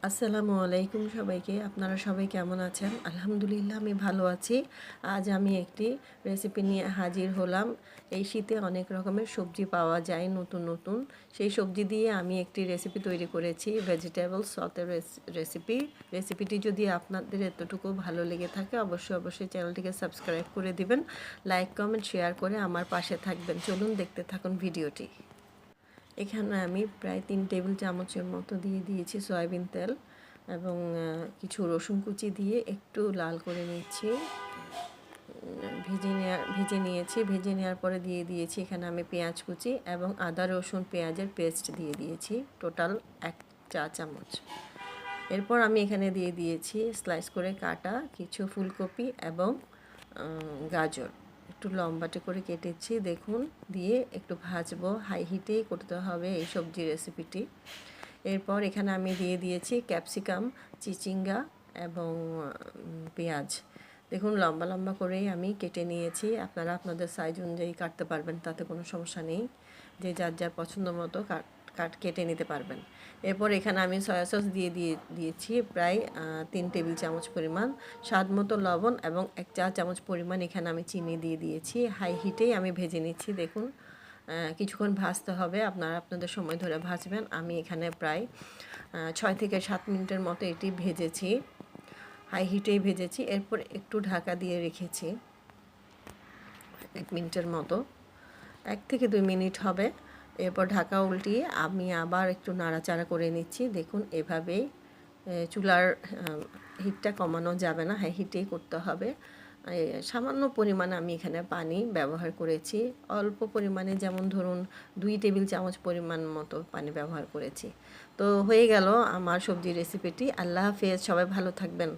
আসসালামু আলাইকুম সবাইকে। আপনারা সবাই কেমন আছেন? আলহামদুলিল্লাহ আমি ভালো আছি। আজ আমি একটি রেসিপি নিয়ে হাজির হলাম। এই শীতে অনেক রকমের সবজি পাওয়া যায় নতুন নতুন। সেই সবজি দিয়ে আমি একটি রেসিপি তৈরি করেছি, ভেজিটেবল সতের রেসিপি। রেসিপিটি যদি আপনাদের এতটুকু ভালো লেগে থাকে অবশ্যই চ্যানেলটিকে সাবস্ক্রাইব করে দিবেন। লাইক, কমেন্ট, শেয়ার করে আমার পাশে থাকবেন। চলুন দেখতে থাকুন ভিডিওটি। এখানে আমি প্রায় 3 টেবিল চামচের মতো দিয়ে দিয়েছি সয়াবিন তেল এবং কিছু রসুন কুচি দিয়ে একটু লাল করে নিচ্ছি। ভেজে নিয়েছি। ভেজে নেওয়ার পরে দিয়ে দিয়েছি এখানে আমি পেঁয়াজ কুচি এবং আদা রসুন পেঁয়াজের পেস্ট দিয়ে দিয়েছি টোটাল 1 চা চামচ। এরপর আমি এখানে দিয়ে দিয়েছি স্লাইস করে কাটা কিছু ফুলকপি এবং গাজর একটু লম্বাটে করে কেটেছি দেখুন, দিয়ে একটু ভাজবো। হাই হিটেই করতে হবে এই সবজি রেসিপিটি। এরপর এখানে আমি দিয়ে দিয়েছি ক্যাপসিকাম, চিচিঙ্গা এবং পেঁয়াজ। দেখুন লম্বা লম্বা করেই আমি কেটে নিয়েছি। আপনারা আপনাদের সাইজ অনুযায়ী কাটতে পারবেন, তাতে কোনো সমস্যা নেই। যে যার যার পছন্দ মতো কেটে নিতে পারবেন। এরপর এখানে আমি সয়া সস দিয়েছি প্রায় 3 টেবিল চামচ পরিমাণ, স্বাদ মতো লবণ এবং 1 চা চামচ পরিমাণ এখানে আমি চিনি দিয়ে দিয়েছি। হাই হিটেই আমি ভেজে নিচ্ছি। দেখুন কিছুক্ষণ ভাজতে হবে, আপনারা আপনাদের সময় ধরে ভাজবেন। আমি এখানে প্রায় 6 থেকে 7 মিনিটের মতো এটি ভেজেছি, হাই হিটেই ভেজেছি। এরপর একটু ঢাকা দিয়ে রেখেছি 1 মিনিটের মতো, 1 থেকে 2 মিনিট হবে। এরপর ঢাকা উল্টিয়ে আমি আবার একটু নাড়াচাড়া করে নিচ্ছি। দেখুন এভাবেই চুলার হিটটা কমানো যাবে না, হাই হিটেই করতে হবে। সামান্য পরিমাণে আমি এখানে পানি ব্যবহার করেছি, অল্প পরিমাণে, যেমন ধরুন 2 টেবিল চামচ পরিমাণ মতো পানি ব্যবহার করেছি। তো হয়ে গেল আমার সবজি রেসিপিটি। আল্লাহ হাফেজ, সবাই ভালো থাকবেন।